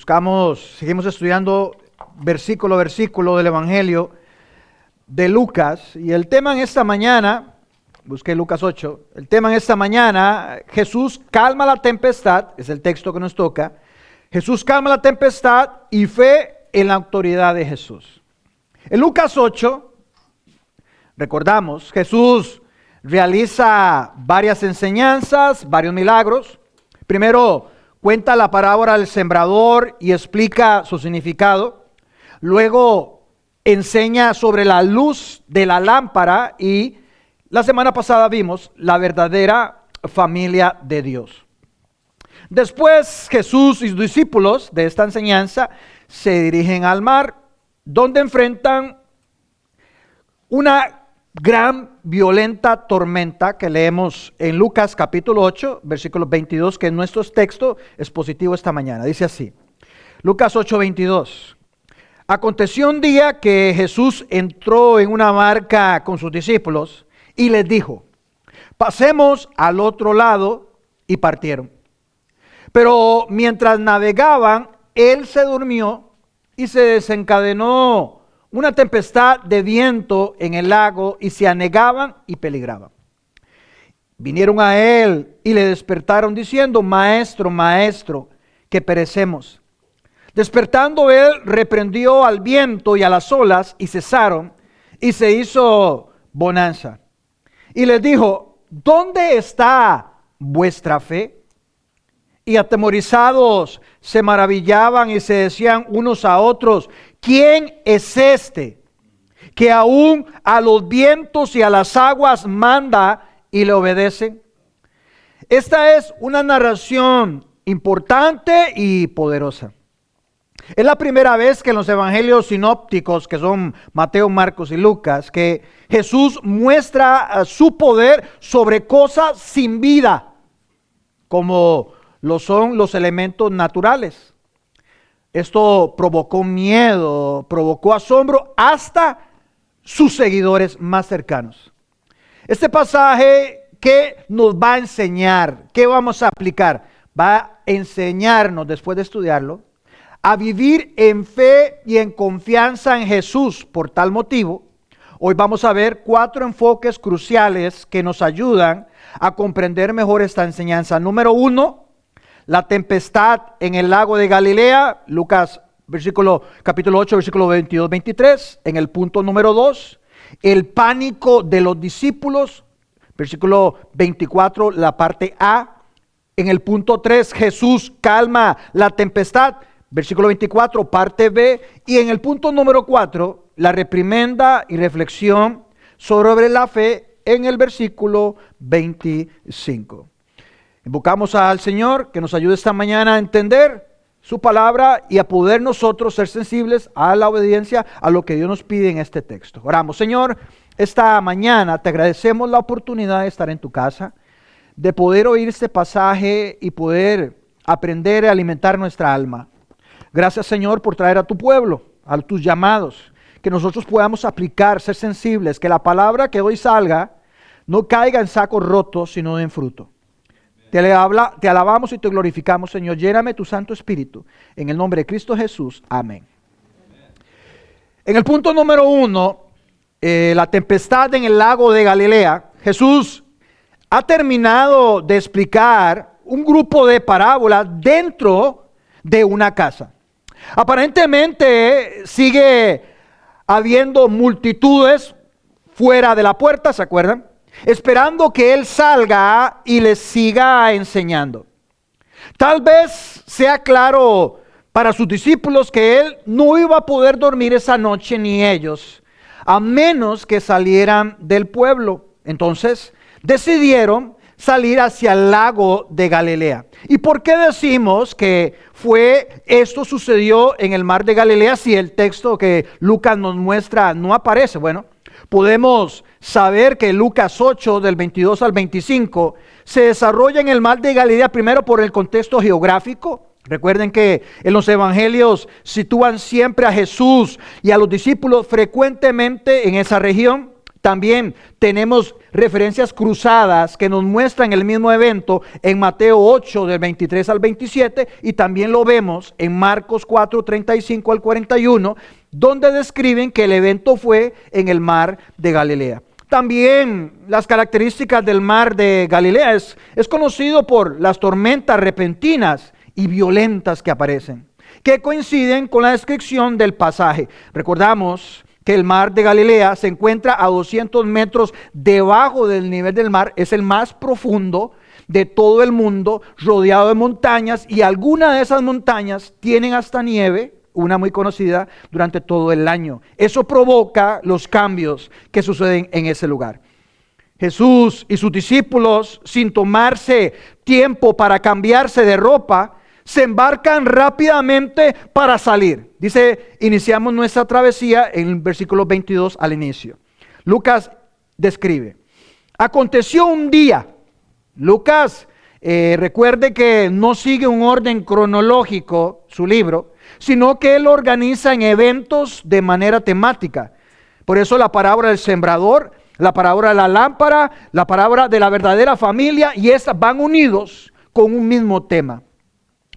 Seguimos estudiando versículo a versículo del Evangelio de Lucas. Y el tema en esta mañana, busqué Lucas 8, el tema en esta mañana, Jesús calma la tempestad, es el texto que nos toca. Jesús calma la tempestad y fe en la autoridad de Jesús. En Lucas 8, recordamos, Jesús realiza varias enseñanzas, varios milagros. Primero, cuenta la parábola del sembrador y explica su significado. Luego enseña sobre la luz de la lámpara y la semana pasada vimos la verdadera familia de Dios. Después Jesús y sus discípulos de esta enseñanza se dirigen al mar, donde enfrentan una gran violenta tormenta que leemos en Lucas capítulo 8, versículo 22, que en nuestro texto expositivo esta mañana. Dice así, Lucas 8, 22. Aconteció un día que Jesús entró en una barca con sus discípulos y les dijo, pasemos al otro lado, y partieron. Pero mientras navegaban, él se durmió y se desencadenó una tempestad de viento en el lago y se anegaban y peligraban. Vinieron a él y le despertaron diciendo, Maestro, Maestro, que perecemos. Despertando él, reprendió al viento y a las olas y cesaron y se hizo bonanza. Y les dijo, ¿dónde está vuestra fe? Y atemorizados se maravillaban y se decían unos a otros, ¿quién es este que aún a los vientos y a las aguas manda y le obedecen? Esta es una narración importante y poderosa. Es la primera vez que en los evangelios sinópticos, que son Mateo, Marcos y Lucas, que Jesús muestra su poder sobre cosas sin vida, como lo son los elementos naturales. Esto provocó miedo, provocó asombro hasta sus seguidores más cercanos. Este pasaje, ¿qué nos va a enseñar? ¿Qué vamos a aplicar? Va a enseñarnos, después de estudiarlo, a vivir en fe y en confianza en Jesús. Por tal motivo, hoy vamos a ver 4 enfoques cruciales que nos ayudan a comprender mejor esta enseñanza. Número 1, la tempestad en el lago de Galilea, Lucas capítulo 8, versículo 22-23. En el punto número 2, el pánico de los discípulos, versículo 24, la parte A. En el punto 3, Jesús calma la tempestad, versículo 24, parte B. Y en el punto número 4, la reprimenda y reflexión sobre la fe en el versículo 25. Invocamos al Señor que nos ayude esta mañana a entender su palabra y a poder nosotros ser sensibles a la obediencia a lo que Dios nos pide en este texto. Oramos. Señor, esta mañana te agradecemos la oportunidad de estar en tu casa, de poder oír este pasaje y poder aprender a alimentar nuestra alma. Gracias, Señor, por traer a tu pueblo, a tus llamados, que nosotros podamos aplicar, ser sensibles, que la palabra que hoy salga no caiga en sacos rotos, sino en fruto. Te alabamos y te glorificamos, Señor. Lléname tu Santo Espíritu. En el nombre de Cristo Jesús. Amén. En el punto número 1, la tempestad en el lago de Galilea, Jesús ha terminado de explicar un grupo de parábolas dentro de una casa. Aparentemente sigue habiendo multitudes fuera de la puerta, ¿se acuerdan? Esperando que él salga y les siga enseñando. Tal vez sea claro para sus discípulos que él no iba a poder dormir esa noche ni ellos, a menos que salieran del pueblo. Entonces decidieron salir hacia el lago de Galilea. ¿Y por qué decimos que esto sucedió en el mar de Galilea si el texto que Lucas nos muestra no aparece? Bueno, podemos saber que Lucas 8, del 22 al 25, se desarrolla en el mar de Galilea primero por el contexto geográfico. Recuerden que en los evangelios sitúan siempre a Jesús y a los discípulos frecuentemente en esa región. También tenemos referencias cruzadas que nos muestran el mismo evento en Mateo 8 del 23 al 27 y también lo vemos en Marcos 4, 35 al 41, donde describen que el evento fue en el mar de Galilea. También las características del mar de Galilea es conocido por las tormentas repentinas y violentas que aparecen, que coinciden con la descripción del pasaje. Recordamos que el mar de Galilea se encuentra a 200 metros debajo del nivel del mar, es el más profundo de todo el mundo, rodeado de montañas, y algunas de esas montañas tienen hasta nieve, una muy conocida, durante todo el año. Eso provoca los cambios que suceden en ese lugar. Jesús y sus discípulos, sin tomarse tiempo para cambiarse de ropa, se embarcan rápidamente para salir. Dice, iniciamos nuestra travesía en el versículo 22 al inicio. Lucas describe: aconteció un día. Lucas, recuerde que no sigue un orden cronológico su libro, sino que él organiza en eventos de manera temática. Por eso la parábola del sembrador, la parábola de la lámpara, la parábola de la verdadera familia, y estas van unidos con un mismo tema.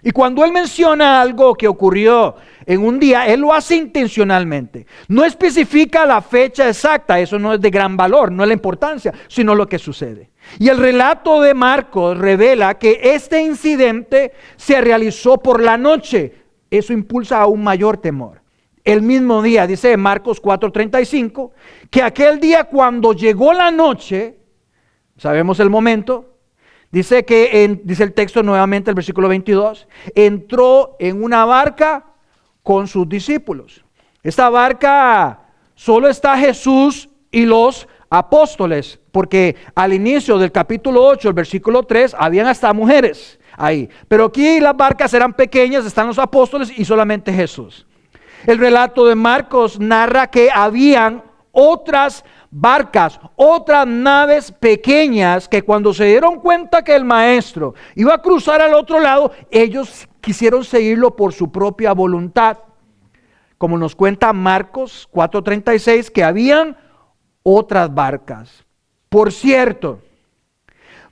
Y cuando él menciona algo que ocurrió en un día, él lo hace intencionalmente. No especifica la fecha exacta, eso no es de gran valor, no es la importancia, sino lo que sucede. Y el relato de Marcos revela que este incidente se realizó por la noche. Eso impulsa aún mayor temor. El mismo día, dice Marcos 4:35, que aquel día cuando llegó la noche, sabemos el momento, dice el texto nuevamente, el versículo 22, entró en una barca con sus discípulos. Esta barca solo está Jesús y los apóstoles, porque al inicio del capítulo 8, el versículo 3, habían hasta mujeres ahí. Pero aquí las barcas eran pequeñas, están los apóstoles y solamente Jesús. El relato de Marcos narra que habían otras barcas, otras naves pequeñas que cuando se dieron cuenta que el maestro iba a cruzar al otro lado, ellos quisieron seguirlo por su propia voluntad. Como nos cuenta Marcos 4:36, que habían otras barcas. Por cierto,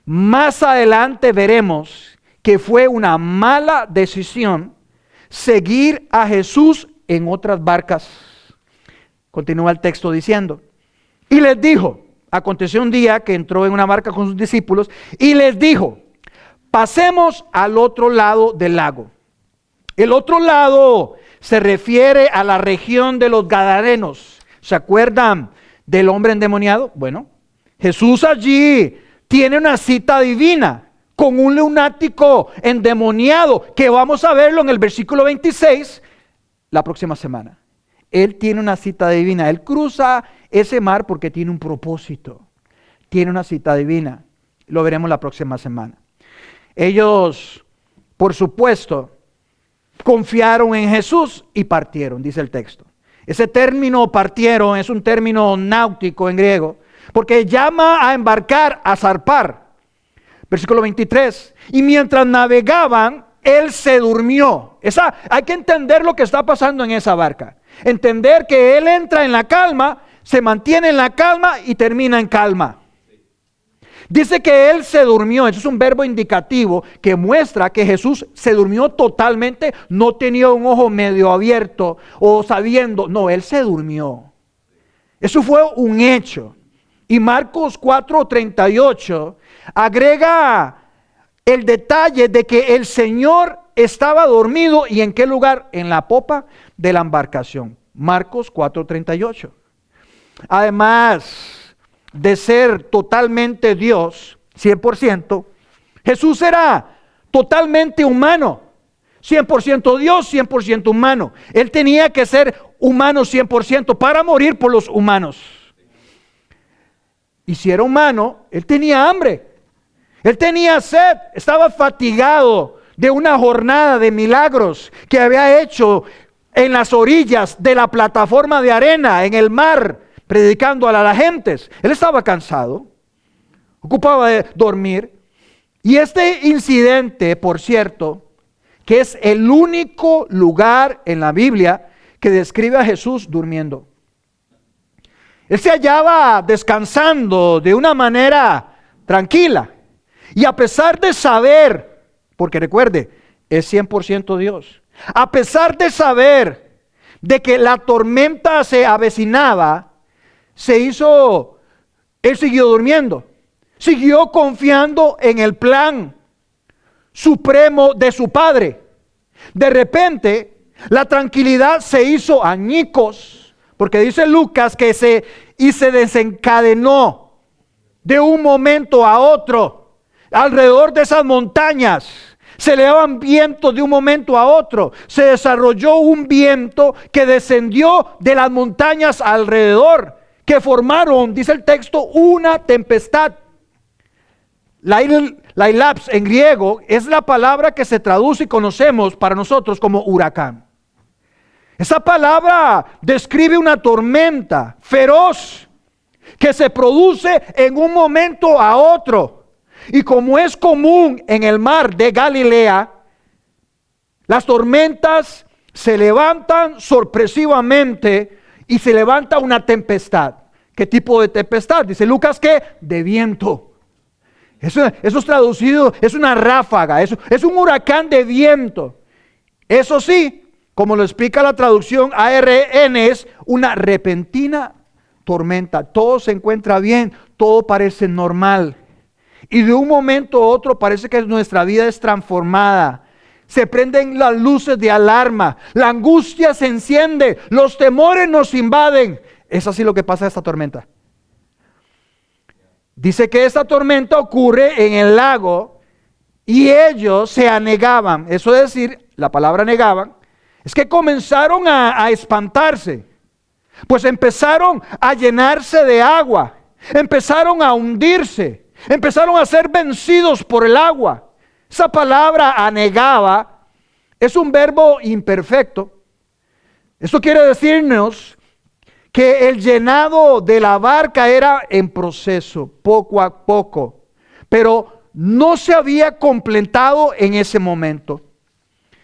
más adelante veremos que fue una mala decisión seguir a Jesús en otras barcas. Continúa el texto diciendo: y les dijo, aconteció un día que entró en una barca con sus discípulos, y les dijo, pasemos al otro lado del lago. El otro lado se refiere a la región de los Gadarenos. ¿Se acuerdan del hombre endemoniado? Bueno, Jesús allí tiene una cita divina con un lunático endemoniado, que vamos a verlo en el versículo 26 la próxima semana. Él tiene una cita divina, él cruza ese mar porque tiene un propósito, tiene una cita divina. Lo veremos la próxima semana. Ellos, por supuesto, confiaron en Jesús y partieron, dice el texto. Ese término partieron es un término náutico en griego, porque llama a embarcar, a zarpar. Versículo 23, y mientras navegaban, él se durmió. Hay que entender lo que está pasando en esa barca. Entender que él entra en la calma, se mantiene en la calma y termina en calma. Dice que él se durmió. Eso es un verbo indicativo que muestra que Jesús se durmió totalmente. No tenía un ojo medio abierto o sabiendo. No, él se durmió. Eso fue un hecho. Y Marcos 4:38 agrega el detalle de que el Señor estaba dormido. ¿Y en qué lugar? En la popa de la embarcación. Marcos 4:38. Además de ser totalmente Dios, 100%, Jesús era totalmente humano. 100% Dios, 100% humano. Él tenía que ser humano 100% para morir por los humanos. Y si era humano, él tenía hambre. Él tenía sed, estaba fatigado de una jornada de milagros que había hecho en las orillas de la plataforma de arena, en el mar, predicando a las gentes. Él estaba cansado, ocupaba de dormir. Y este incidente, por cierto, que es el único lugar en la Biblia que describe a Jesús durmiendo. Él se hallaba descansando de una manera tranquila. Y a pesar de saber, porque recuerde, es 100% Dios. A pesar de saber de que la tormenta se avecinaba, él siguió durmiendo. Siguió confiando en el plan supremo de su Padre. De repente, la tranquilidad se hizo añicos, porque dice Lucas que se desencadenó de un momento a otro. Alrededor de esas montañas se elevaban vientos de un momento a otro. Se desarrolló un viento que descendió de las montañas alrededor, que formaron, dice el texto, una tempestad. Lailaps en griego es la palabra que se traduce y conocemos para nosotros como huracán. Esa palabra describe una tormenta feroz que se produce en un momento a otro. Y como es común en el mar de Galilea, las tormentas se levantan sorpresivamente y se levanta una tempestad. ¿Qué tipo de tempestad? Dice Lucas que de viento. Eso es traducido, es una ráfaga, es un huracán de viento. Eso sí, como lo explica la traducción ARN, es una repentina tormenta. Todo se encuentra bien, todo parece normal. Y de un momento a otro parece que nuestra vida es transformada. Se prenden las luces de alarma, la angustia se enciende, los temores nos invaden. Es así lo que pasa en esta tormenta. Dice que esta tormenta ocurre en el lago y ellos se anegaban. Eso es decir, la palabra negaban, es que comenzaron a espantarse. Pues empezaron a llenarse de agua, empezaron a hundirse, empezaron a ser vencidos por el agua. Esa palabra anegaba es un verbo imperfecto. Esto quiere decirnos que el llenado de la barca era en proceso, poco a poco, pero no se había completado en ese momento.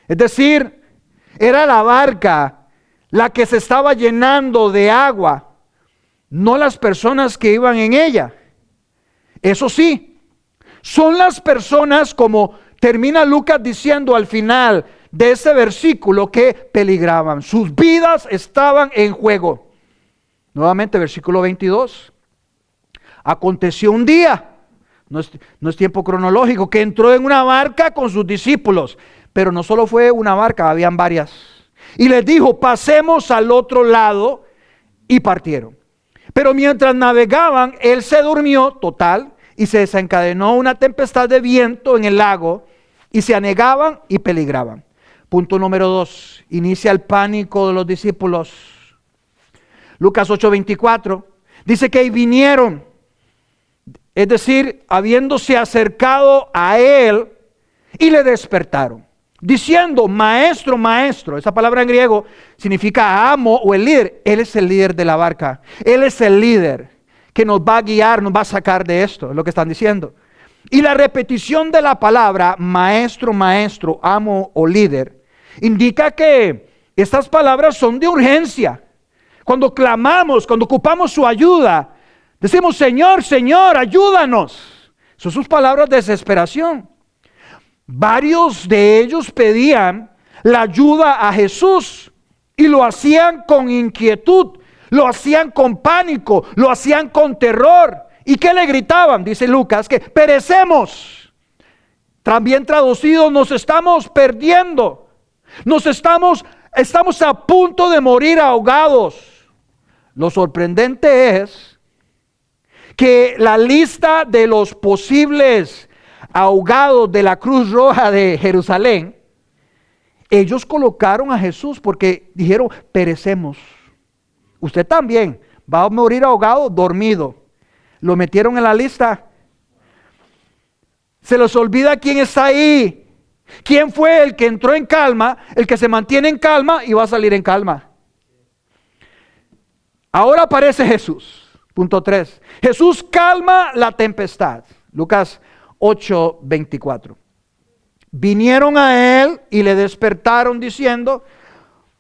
Es decir, era la barca la que se estaba llenando de agua, no las personas que iban en ella. Eso sí, son las personas, como termina Lucas diciendo al final de ese versículo, que peligraban. Sus vidas estaban en juego. Nuevamente, versículo 22. Aconteció un día, no es tiempo cronológico, que entró en una barca con sus discípulos. Pero no solo fue una barca, habían varias. Y les dijo, pasemos al otro lado, y partieron. Pero mientras navegaban, él se durmió total, y se desencadenó una tempestad de viento en el lago, y se anegaban y peligraban. Punto número 2, inicia el pánico de los discípulos. Lucas 8:24 dice que vinieron, es decir, habiéndose acercado a él y le despertaron, diciendo, maestro, maestro. Esa palabra en griego significa amo o el líder. Él es el líder de la barca, él es el líder que nos va a guiar, nos va a sacar de esto, es lo que están diciendo. Y la repetición de la palabra maestro, maestro, amo o líder indica que estas palabras son de urgencia. Cuando clamamos, cuando ocupamos su ayuda, decimos, Señor, Señor, ayúdanos. Son sus palabras de desesperación. Varios de ellos pedían la ayuda a Jesús y lo hacían con inquietud, lo hacían con pánico, lo hacían con terror. ¿Y qué le gritaban? Dice Lucas, que perecemos. También traducido, nos estamos perdiendo. Estamos a punto de morir ahogados. Lo sorprendente es que la lista de los posibles ahogados de la Cruz Roja de Jerusalén, ellos colocaron a Jesús porque dijeron, perecemos. Usted también va a morir ahogado, dormido. Lo metieron en la lista. Se les olvida quién está ahí. ¿Quién fue el que entró en calma, el que se mantiene en calma y va a salir en calma? Ahora aparece Jesús. Punto 3. Jesús calma la tempestad. Lucas 8:24. Vinieron a él y le despertaron diciendo,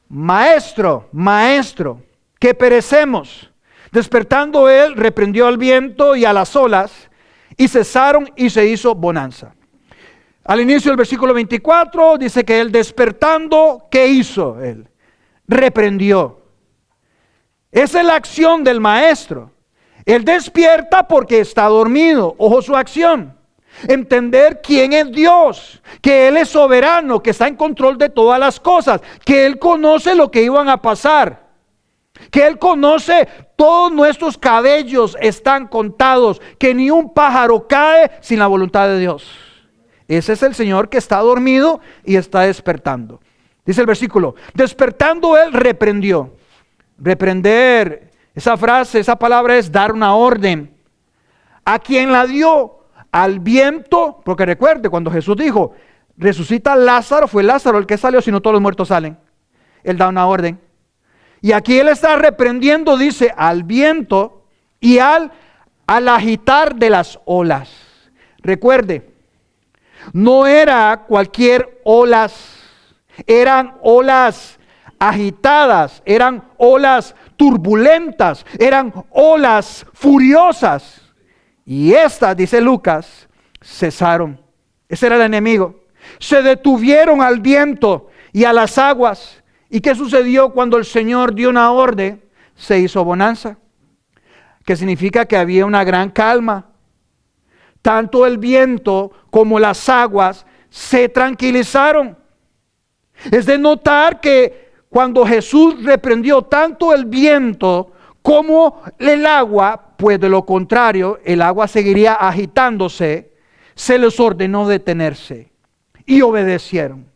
maestro, maestro, que perecemos. Despertando él, reprendió al viento y a las olas, y cesaron y se hizo bonanza. Al inicio del versículo 24 dice que él despertando, ¿qué hizo él? Reprendió. Esa es la acción del maestro. Él despierta porque está dormido. Ojo su acción. Entender quién es Dios, que Él es soberano, que está en control de todas las cosas, que Él conoce lo que iban a pasar, que Él conoce todos nuestros cabellos están contados, que ni un pájaro cae sin la voluntad de Dios. Ese es el Señor que está dormido y está despertando. Dice el versículo, despertando él reprendió. Reprender, esa frase, esa palabra es dar una orden. ¿A quién la dio? Al viento, porque recuerde, cuando Jesús dijo, resucita a Lázaro, fue Lázaro el que salió, si no todos los muertos salen. Él da una orden. Y aquí él está reprendiendo, dice, al viento y al agitar de las olas. Recuerde, no era cualquier olas, eran olas agitadas, eran olas turbulentas, eran olas furiosas. Y estas, dice Lucas, cesaron. Ese era el enemigo. Se detuvieron al viento y a las aguas. ¿Y qué sucedió cuando el Señor dio una orden? Se hizo bonanza, que significa que había una gran calma. Tanto el viento como las aguas se tranquilizaron. Es de notar que cuando Jesús reprendió tanto el viento como el agua, pues de lo contrario, el agua seguiría agitándose, se les ordenó detenerse y obedecieron.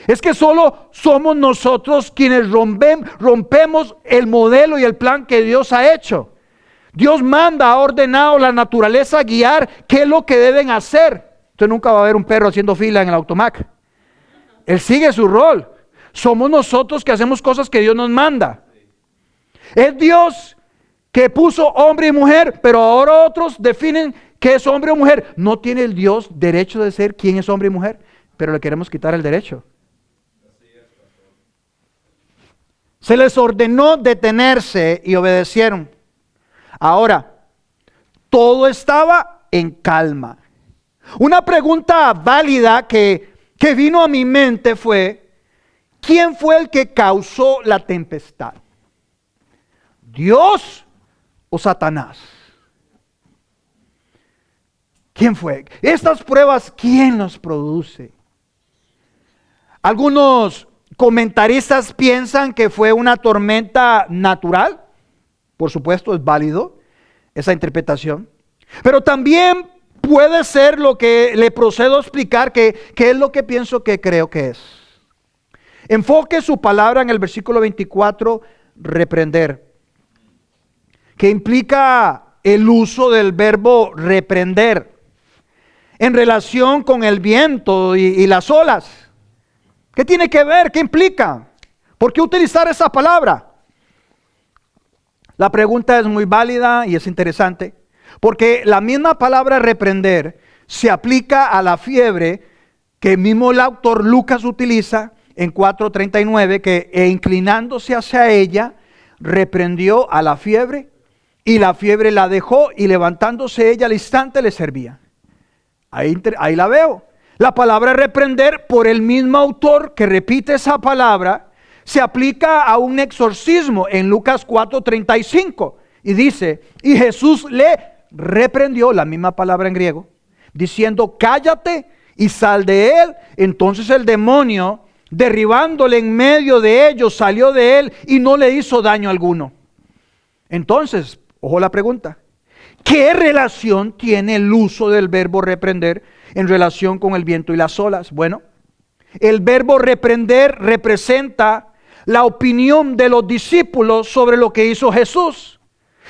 Es que solo somos nosotros quienes rompemos el modelo y el plan que Dios ha hecho. Dios manda, ha ordenado la naturaleza a guiar qué es lo que deben hacer. Usted nunca va a ver un perro haciendo fila en el automac. Él sigue su rol. Somos nosotros que hacemos cosas que Dios nos manda. Es Dios que puso hombre y mujer, pero ahora otros definen qué es hombre o mujer. No tiene el Dios derecho de ser quién es hombre y mujer, pero le queremos quitar el derecho. Se les ordenó detenerse y obedecieron. Ahora, todo estaba en calma. Una pregunta válida que vino a mi mente fue, ¿quién fue el que causó la tempestad? ¿Dios o Satanás? ¿Quién fue? Estas pruebas, ¿quién las produce? Algunos comentaristas piensan que fue una tormenta natural. Por supuesto, es válido esa interpretación. Pero también puede ser lo que le procedo a explicar, que es lo que pienso que creo que es. Enfoque su palabra en el versículo 24, reprender, que implica el uso del verbo reprender en relación con el viento y las olas. ¿Qué tiene que ver? ¿Qué implica? ¿Por qué utilizar esa palabra? La pregunta es muy válida y es interesante, porque la misma palabra reprender se aplica a la fiebre que mismo el autor Lucas utiliza en 4:39, que inclinándose hacia ella, reprendió a la fiebre, y la fiebre la dejó, y levantándose ella al instante le servía. Ahí la veo. La palabra reprender, por el mismo autor que repite esa palabra, se aplica a un exorcismo en Lucas 4:35 y dice, y Jesús le reprendió, la misma palabra en griego, diciendo, cállate y sal de él. Entonces el demonio, derribándole en medio de ellos, salió de él y no le hizo daño alguno. Entonces, ojo la pregunta, ¿qué relación tiene el uso del verbo reprender en relación con el viento y las olas? Bueno, el verbo reprender representa la opinión de los discípulos sobre lo que hizo Jesús.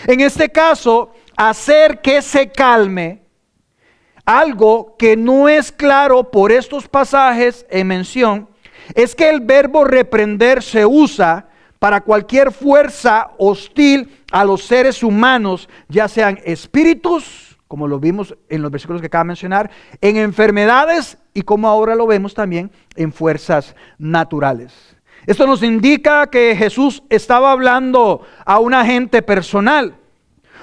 En este caso, hacer que se calme. Algo que no es claro por estos pasajes en mención es que el verbo reprender se usa para cualquier fuerza hostil a los seres humanos, ya sean espíritus, como lo vimos en los versículos que acabo de mencionar, en enfermedades y como ahora lo vemos también en fuerzas naturales. Esto nos indica que Jesús estaba hablando a un agente personal.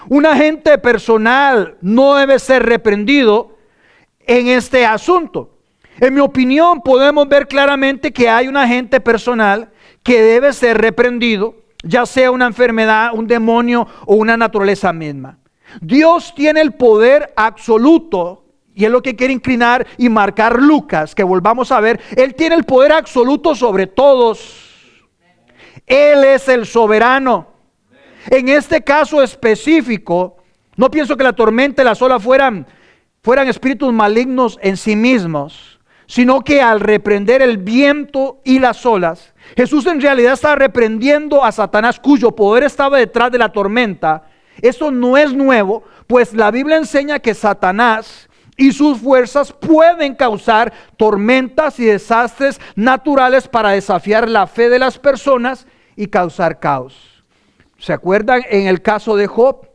Un agente personal no debe ser reprendido en este asunto. En mi opinión, podemos ver claramente que hay un agente personal que debe ser reprendido, ya sea una enfermedad, un demonio o una naturaleza misma. Dios tiene el poder absoluto, y es lo que quiere inclinar y marcar Lucas, que volvamos a ver. Él tiene el poder absoluto sobre todos. Él es el soberano. En este caso específico, no pienso que la tormenta y las olas fueran espíritus malignos en sí mismos, sino que al reprender el viento y las olas, Jesús en realidad estaba reprendiendo a Satanás, cuyo poder estaba detrás de la tormenta. Esto no es nuevo, pues la Biblia enseña que Satanás y sus fuerzas pueden causar tormentas y desastres naturales para desafiar la fe de las personas y causar caos. ¿Se acuerdan en el caso de Job?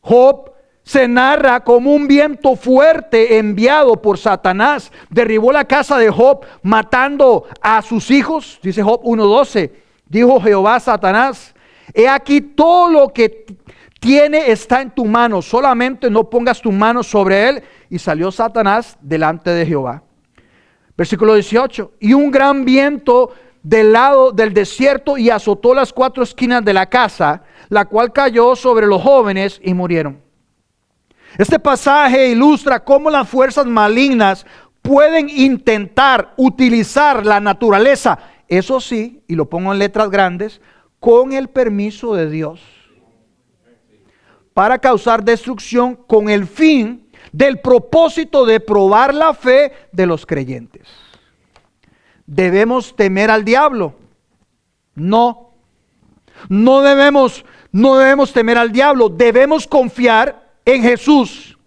Job se narra como un viento fuerte enviado por Satanás derribó la casa de Job, matando a sus hijos. Dice Job 1:12, dijo Jehová a Satanás: he aquí todo lo que tiene está en tu mano, solamente no pongas tu mano sobre él. Y salió Satanás delante de Jehová. Versículo 18, y un gran viento del lado del desierto y azotó las 4 esquinas de la casa, la cual cayó sobre los jóvenes y murieron. Este pasaje ilustra cómo las fuerzas malignas pueden intentar utilizar la naturaleza, eso sí, y lo pongo en letras grandes, con el permiso de Dios, para causar destrucción con el fin del propósito de probar la fe de los creyentes. ¿Debemos temer al diablo? No. No debemos temer al diablo. Debemos confiar en Jesús,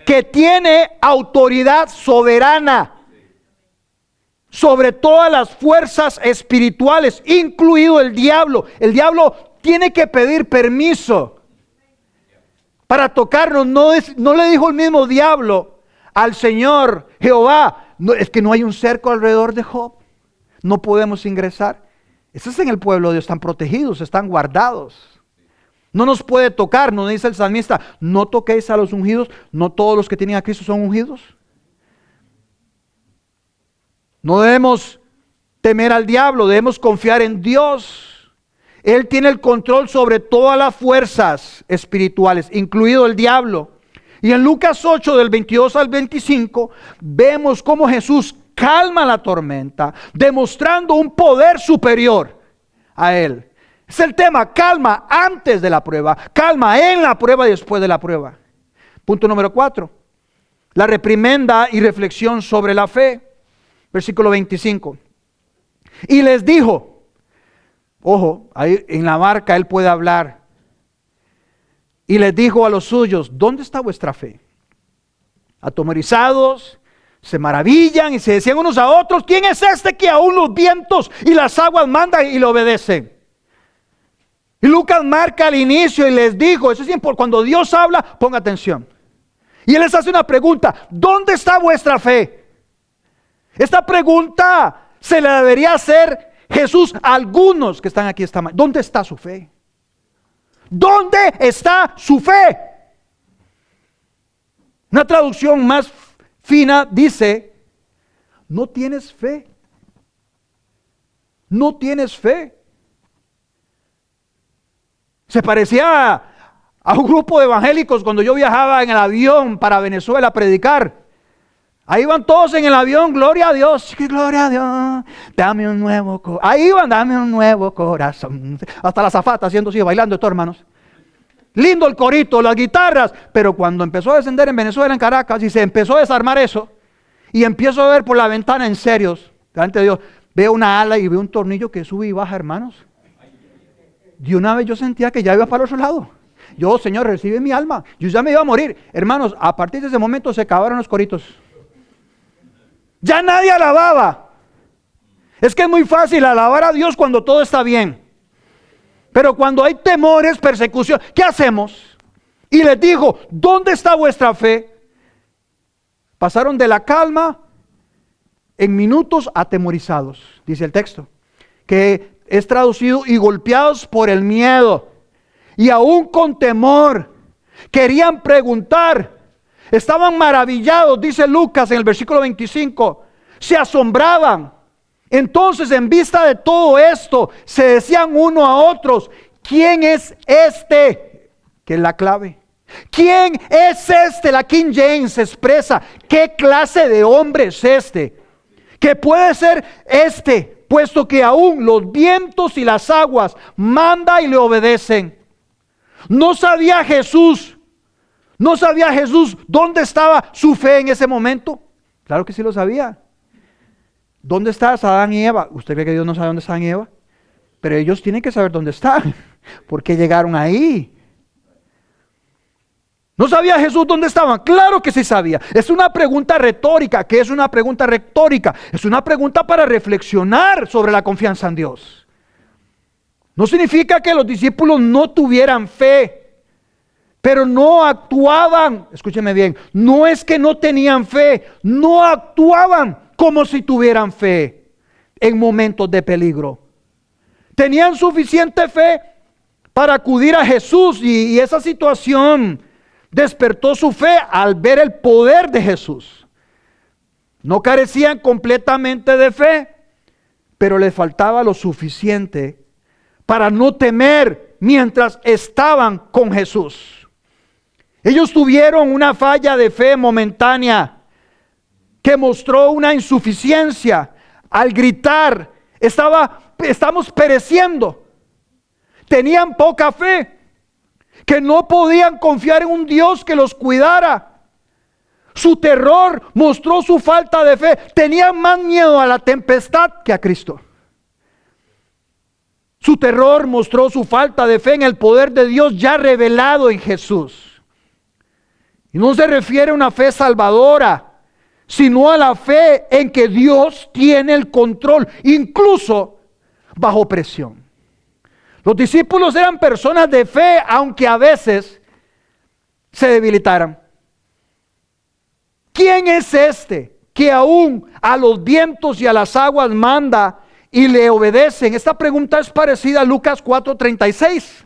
que tiene autoridad soberana sobre todas las fuerzas espirituales, incluido el diablo. El diablo tiene que pedir permiso para tocarnos. No le dijo el mismo diablo al Señor Jehová: no, es que no hay un cerco alrededor de Job, no podemos ingresar. Eso es en el pueblo de Dios, están protegidos, están guardados. No nos puede tocar, nos dice el salmista: no toquéis a los ungidos. No todos los que tienen a Cristo son ungidos. No debemos temer al diablo, debemos confiar en Dios. Él tiene el control sobre todas las fuerzas espirituales, incluido el diablo. Y en Lucas 8, del 22 al 25, vemos cómo Jesús calma la tormenta, demostrando un poder superior a él. Es el tema: calma antes de la prueba, calma en la prueba y después de la prueba. Punto número 4, la reprimenda y reflexión sobre la fe. Versículo 25. Y les dijo, ojo, ahí en la barca él puede hablar. Y les dijo a los suyos: ¿dónde está vuestra fe? Atemorizados, se maravillan y se decían unos a otros: ¿quién es este que aún los vientos y las aguas mandan y le obedecen? Y Lucas marca al inicio y les dijo, eso es importante, cuando Dios habla, ponga atención. Y él les hace una pregunta: ¿dónde está vuestra fe? Esta pregunta se la debería hacer Jesús a algunos que están aquí esta mañana. ¿Dónde está su fe? ¿Dónde está su fe? Una traducción más fina dice: no tienes fe. No tienes fe. Se parecía a un grupo de evangélicos cuando yo viajaba en el avión para Venezuela a predicar. Ahí iban todos en el avión: gloria a Dios, gloria a Dios, dame un nuevo corazón. Ahí iban: dame un nuevo corazón. Hasta la azafata haciendo así, bailando esto, hermanos. Lindo el corito, las guitarras. Pero cuando empezó a descender en Venezuela, en Caracas, y se empezó a desarmar eso, y empiezo a ver por la ventana, en serio, delante de Dios, veo una ala y veo un tornillo que sube y baja, hermanos. De una vez yo sentía que ya iba para el otro lado. Yo: Señor, recibe mi alma. Yo ya me iba a morir. Hermanos, a partir de ese momento se acabaron los coritos. Ya nadie alababa. Es que es muy fácil alabar a Dios cuando todo está bien. Pero cuando hay temores, persecución, ¿qué hacemos? Y les dijo: ¿dónde está vuestra fe? Pasaron de la calma en minutos atemorizados, dice el texto, que es traducido: y golpeados por el miedo. Y aún con temor Querían preguntar. Estaban maravillados, dice Lucas en el versículo 25. Se asombraban. Entonces, en vista de todo esto, se decían uno a otros: ¿quién es este? Que es la clave. ¿Quién es este? La King James expresa: ¿qué clase de hombre es este? Que puede ser este, puesto que aún los vientos y las aguas manda y le obedecen. No sabía Jesús dónde estaba su fe en ese momento. Claro que sí lo sabía. ¿Dónde está Adán y Eva? ¿Usted cree que Dios no sabe dónde está Adán y Eva? Pero ellos tienen que saber dónde están, porque llegaron ahí. ¿No sabía Jesús dónde estaban? Claro que sí sabía. Es una pregunta retórica. ¿Qué es una pregunta retórica? Es una pregunta para reflexionar sobre la confianza en Dios. No significa que los discípulos no tuvieran fe, pero no actuaban. Escúcheme bien, no es que no tenían fe, no actuaban como si tuvieran fe en momentos de peligro. Tenían suficiente fe para acudir a Jesús, y esa situación despertó su fe al ver el poder de Jesús. No carecían completamente de fe, pero les faltaba lo suficiente para no temer mientras estaban con Jesús. Ellos tuvieron una falla de fe momentánea que mostró una insuficiencia al gritar: estamos pereciendo. Tenían poca fe, que no podían confiar en un Dios que los cuidara. Su terror mostró su falta de fe. Tenían más miedo a la tempestad que a Cristo. Su terror mostró su falta de fe en el poder de Dios ya revelado en Jesús. Y no se refiere a una fe salvadora, sino a la fe en que Dios tiene el control, incluso bajo presión. Los discípulos eran personas de fe, aunque a veces se debilitaran. ¿Quién es este que aún a los vientos y a las aguas manda y le obedecen? Esta pregunta es parecida a Lucas 4:36.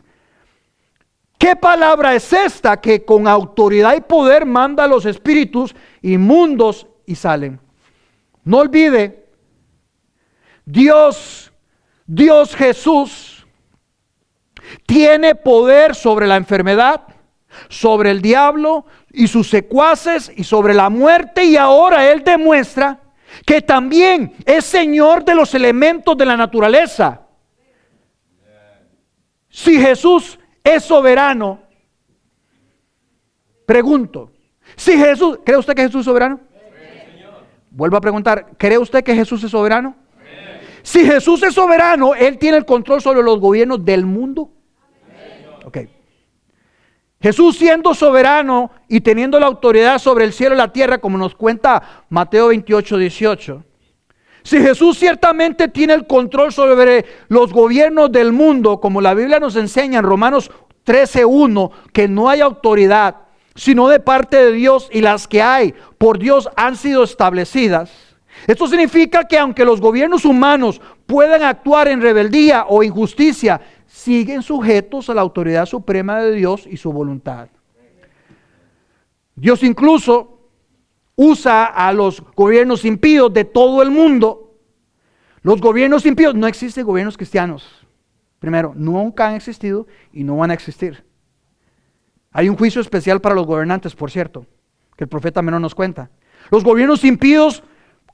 ¿Qué palabra es esta que con autoridad y poder manda a los espíritus inmundos y salen? No olvide, Dios Jesús tiene poder sobre la enfermedad, sobre el diablo y sus secuaces y sobre la muerte, y ahora Él demuestra que también es Señor de los elementos de la naturaleza. Si Jesús es soberano, pregunto, ¿cree usted que Jesús es soberano? Sí. Vuelvo a preguntar, ¿cree usted que Jesús es soberano? Sí. Si Jesús es soberano, Él tiene el control sobre los gobiernos del mundo. Ok. Jesús, siendo soberano y teniendo la autoridad sobre el cielo y la tierra, como nos cuenta Mateo 28:18. Si Jesús ciertamente tiene el control sobre los gobiernos del mundo, como la Biblia nos enseña en Romanos 13:1, que no hay autoridad sino de parte de Dios, y las que hay por Dios han sido establecidas. Esto significa que aunque los gobiernos humanos puedan actuar en rebeldía o injusticia, siguen sujetos a la autoridad suprema de Dios y su voluntad. Dios incluso usa a los gobiernos impíos de todo el mundo. Los gobiernos impíos, no existen gobiernos cristianos. Primero, nunca han existido y no van a existir. Hay un juicio especial para los gobernantes, por cierto, que el profeta menor nos cuenta. Los gobiernos impíos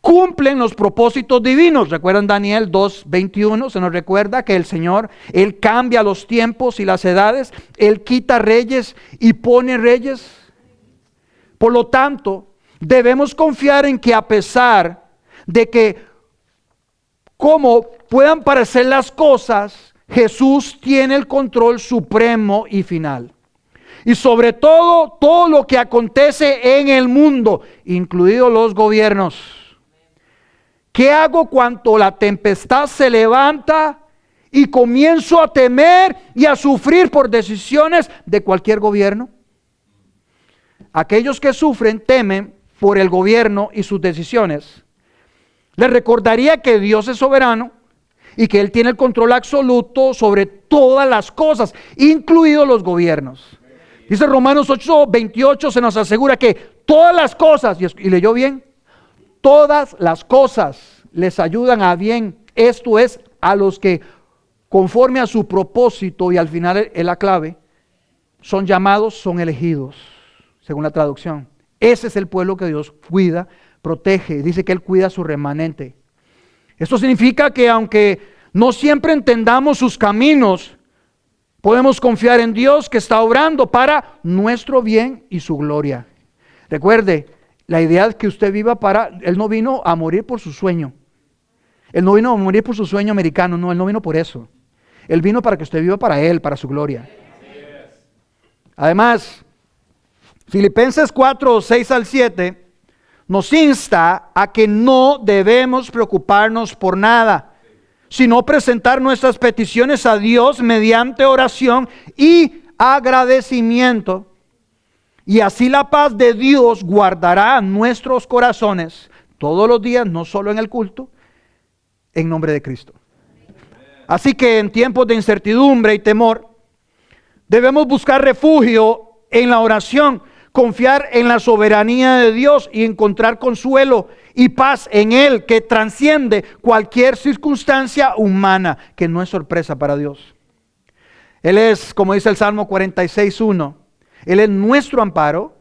cumplen los propósitos divinos. ¿Recuerdan Daniel 2:21? Se nos recuerda que el Señor, Él cambia los tiempos y las edades. Él quita reyes y pone reyes. Por lo tanto, debemos confiar en que, a pesar de que como puedan parecer las cosas, Jesús tiene el control supremo y final. Y sobre todo lo que acontece en el mundo, incluidos los gobiernos. ¿Qué hago cuando la tempestad se levanta y comienzo a temer y a sufrir por decisiones de cualquier gobierno? Aquellos que sufren temen por el gobierno y sus decisiones. Les recordaría que Dios es soberano y que Él tiene el control absoluto sobre todas las cosas, incluidos los gobiernos. Dice Romanos 8:28, se nos asegura que todas las cosas, y leyó bien, todas las cosas les ayudan a bien. Esto es, a los que conforme a su propósito, y al final es la clave, son llamados, son elegidos, según la traducción. Ese es el pueblo que Dios cuida, protege. Dice que Él cuida a su remanente. Esto significa que aunque no siempre entendamos sus caminos, podemos confiar en Dios que está obrando para nuestro bien y su gloria. Recuerde, la idea es que usted viva Él no vino a morir por su sueño. Él no vino a morir por su sueño americano, no, Él no vino por eso. Él vino para que usted viva para Él, para su gloria. Además, Filipenses 4:6-7 nos insta a que no debemos preocuparnos por nada, sino presentar nuestras peticiones a Dios mediante oración y agradecimiento. Y así la paz de Dios guardará nuestros corazones todos los días, no solo en el culto, en nombre de Cristo. Así que en tiempos de incertidumbre y temor, debemos buscar refugio en la oración, confiar en la soberanía de Dios y encontrar consuelo y paz en Él, que trasciende cualquier circunstancia humana, que no es sorpresa para Dios. Él es, como dice el Salmo 46:1, Él es nuestro amparo,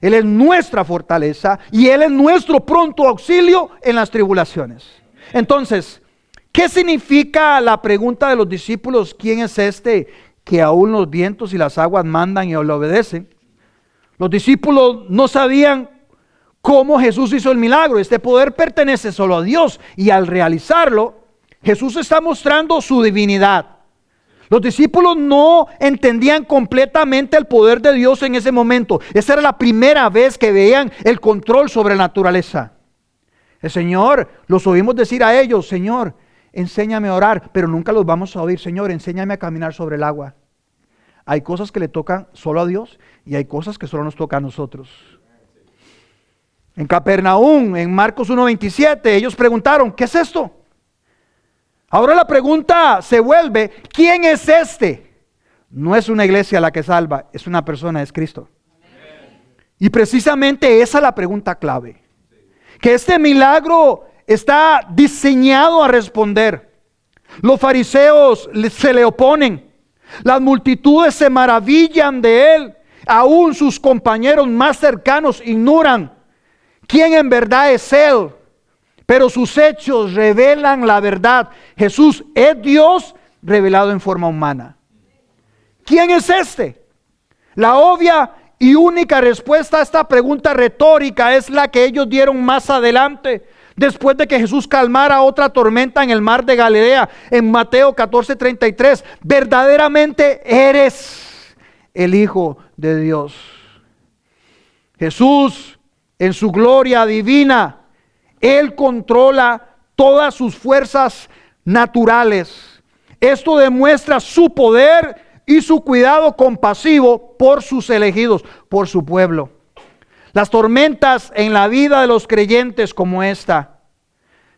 Él es nuestra fortaleza y Él es nuestro pronto auxilio en las tribulaciones. Entonces, ¿qué significa la pregunta de los discípulos? ¿Quién es este que aún los vientos y las aguas mandan y le obedecen? Los discípulos no sabían cómo Jesús hizo el milagro. Este poder pertenece solo a Dios, y al realizarlo, Jesús está mostrando su divinidad. Los discípulos no entendían completamente el poder de Dios en ese momento. Esa era la primera vez que veían el control sobre la naturaleza. El Señor, los oímos decir a ellos: Señor, enséñame a orar, pero nunca los vamos a oír: Señor, enséñame a caminar sobre el agua. Hay cosas que le tocan solo a Dios y hay cosas que solo nos tocan a nosotros. En Capernaum, en Marcos 1:27, ellos preguntaron: ¿qué es esto? Ahora la pregunta se vuelve: ¿quién es este? No es una iglesia la que salva, es una persona, es Cristo. Y precisamente esa es la pregunta clave, que este milagro está diseñado a responder. Los fariseos se le oponen, las multitudes se maravillan de él, aún sus compañeros más cercanos ignoran quién en verdad es él, pero sus hechos revelan la verdad. Jesús es Dios revelado en forma humana. ¿Quién es este? La obvia y única respuesta a esta pregunta retórica es la que ellos dieron más adelante, después de que Jesús calmara otra tormenta en el mar de Galilea, en Mateo 14:33. Verdaderamente eres el Hijo de Dios. Jesús, en su gloria divina, Él controla todas sus fuerzas naturales. Esto demuestra su poder y su cuidado compasivo por sus elegidos, por su pueblo. Las tormentas en la vida de los creyentes como esta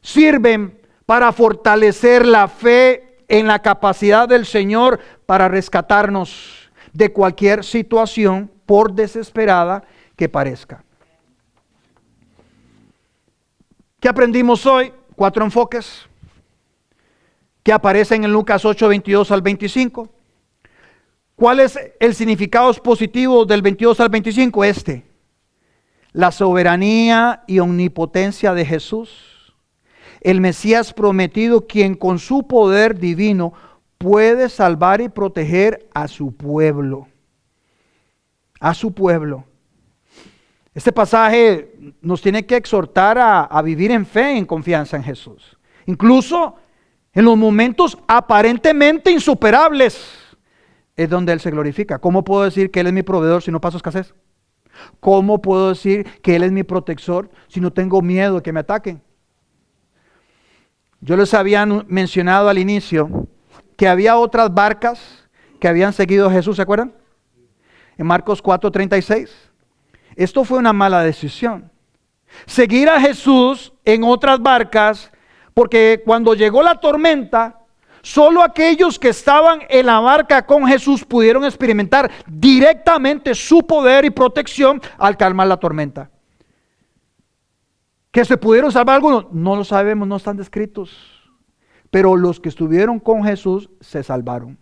sirven para fortalecer la fe en la capacidad del Señor para rescatarnos de cualquier situación, por desesperada que parezca. ¿Qué aprendimos hoy? 4 enfoques que aparecen en Lucas 8:22-25. ¿Cuál es el significado positivo del 22 al 25? La soberanía y omnipotencia de Jesús, el Mesías prometido, quien con su poder divino puede salvar y proteger a su pueblo. A su pueblo. Este pasaje nos tiene que exhortar a vivir en fe, en confianza en Jesús. Incluso en los momentos aparentemente insuperables es donde Él se glorifica. ¿Cómo puedo decir que Él es mi proveedor si no paso escasez? ¿Cómo puedo decir que Él es mi protector si no tengo miedo de que me ataquen? Yo les había mencionado al inicio que había otras barcas que habían seguido a Jesús, ¿se acuerdan? En Marcos 4:36. Esto fue una mala decisión. Seguir a Jesús en otras barcas, porque cuando llegó la tormenta, solo aquellos que estaban en la barca con Jesús pudieron experimentar directamente su poder y protección al calmar la tormenta. ¿Que se pudieron salvar algunos? No lo sabemos, no están descritos. Pero los que estuvieron con Jesús se salvaron.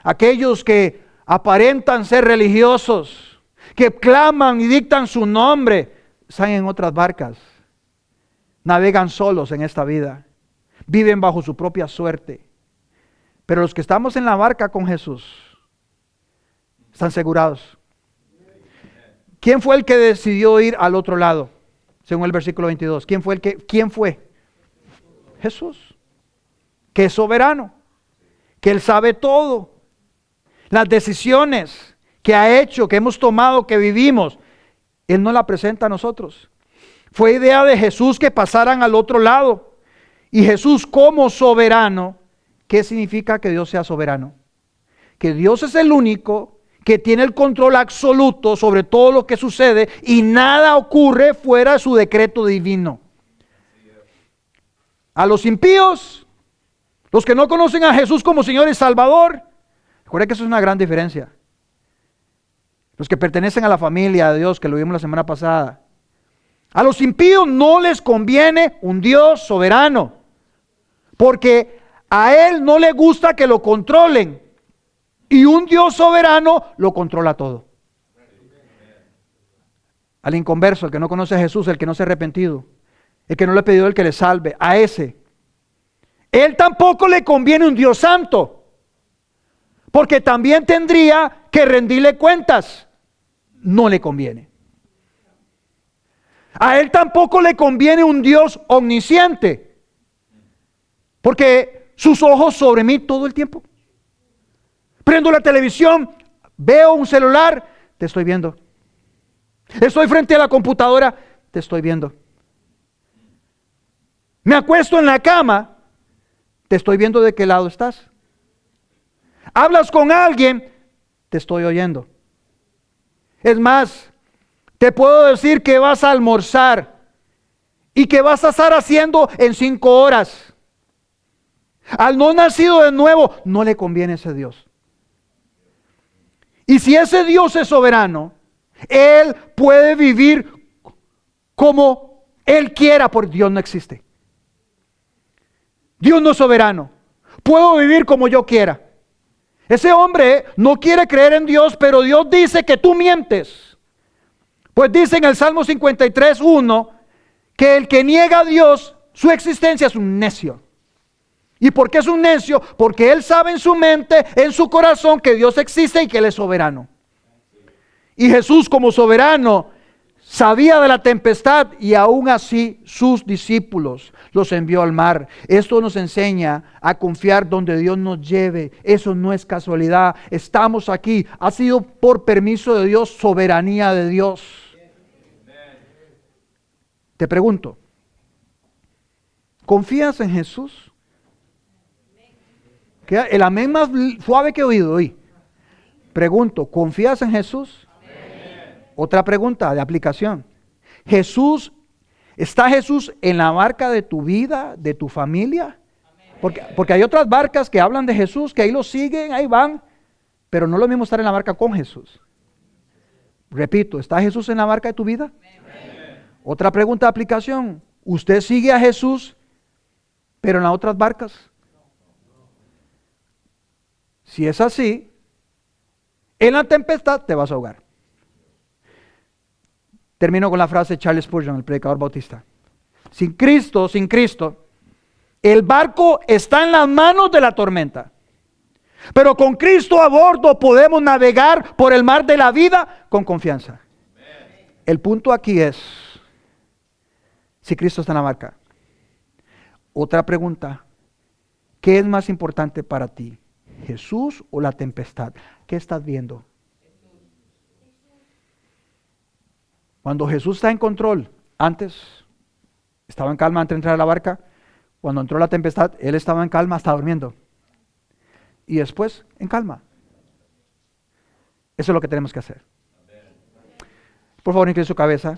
Aquellos que aparentan ser religiosos, que claman y dictan su nombre, están en otras barcas. Navegan solos en esta vida. Viven bajo su propia suerte. Pero los que estamos en la barca con Jesús están asegurados. ¿Quién fue el que decidió ir al otro lado? Según el versículo 22. ¿Quién fue? Jesús. Que es soberano. Que Él sabe todo. Las decisiones que ha hecho, que hemos tomado, que vivimos, Él nos la presenta a nosotros. Fue idea de Jesús que pasaran al otro lado. Y Jesús como soberano, ¿qué significa que Dios sea soberano? Que Dios es el único que tiene el control absoluto sobre todo lo que sucede y nada ocurre fuera de su decreto divino. A los impíos, los que no conocen a Jesús como Señor y Salvador, recuerden que eso es una gran diferencia. Los que pertenecen a la familia de Dios, que lo vimos la semana pasada, a los impíos no les conviene un Dios soberano, porque a Él no le gusta que lo controlen, y un Dios soberano lo controla todo. Al inconverso, el que no conoce a Jesús, el que no se ha arrepentido, el que no le ha pedido el que le salve, a ese, Él tampoco le conviene un Dios santo, porque también tendría que rendirle cuentas. No le conviene. A Él tampoco le conviene un Dios omnisciente, porque sus ojos sobre mí todo el tiempo. Prendo la televisión, veo un celular, te estoy viendo. Estoy frente a la computadora, te estoy viendo. Me acuesto en la cama, te estoy viendo de qué lado estás. Hablas con alguien, te estoy oyendo. Es más, te puedo decir que vas a almorzar y que vas a estar haciendo en 5 horas. Al no nacido de nuevo, no le conviene ese Dios. Y si ese Dios es soberano, Él puede vivir como Él quiera, porque Dios no existe. Dios no es soberano. Puedo vivir como yo quiera. Ese hombre no quiere creer en Dios, pero Dios dice que tú mientes. Pues dice en el Salmo 53:1 que el que niega a Dios, su existencia, es un necio. ¿Y por qué es un necio? Porque él sabe en su mente, en su corazón, que Dios existe y que Él es soberano. Y Jesús, como soberano, sabía de la tempestad y aún así sus discípulos los envió al mar. Esto nos enseña a confiar donde Dios nos lleve. Eso no es casualidad. Estamos aquí. Ha sido por permiso de Dios, soberanía de Dios. Te pregunto, ¿confías en Jesús? El amén más suave que he oído hoy. Pregunto, ¿confías en Jesús? Amén. Otra pregunta de aplicación. ¿Está Jesús en la barca de tu vida, de tu familia? Porque hay otras barcas que hablan de Jesús, que ahí lo siguen, ahí van, pero no es lo mismo estar en la barca con Jesús. Repito, ¿está Jesús en la barca de tu vida? Amén. Otra pregunta de aplicación. ¿Usted sigue a Jesús, pero en las otras barcas? Si es así, en la tempestad te vas a ahogar. Termino con la frase de Charles Spurgeon, el predicador bautista. Sin Cristo, el barco está en las manos de la tormenta. Pero con Cristo a bordo podemos navegar por el mar de la vida con confianza. El punto aquí es, si Cristo está en la barca. Otra pregunta, ¿qué es más importante para ti? ¿Jesús o la tempestad? ¿Qué estás viendo? Cuando Jesús está en control, antes estaba en calma antes de entrar a la barca. Cuando entró la tempestad, Él estaba en calma, estaba durmiendo. Y después, en calma. Eso es lo que tenemos que hacer. Por favor, incline su cabeza.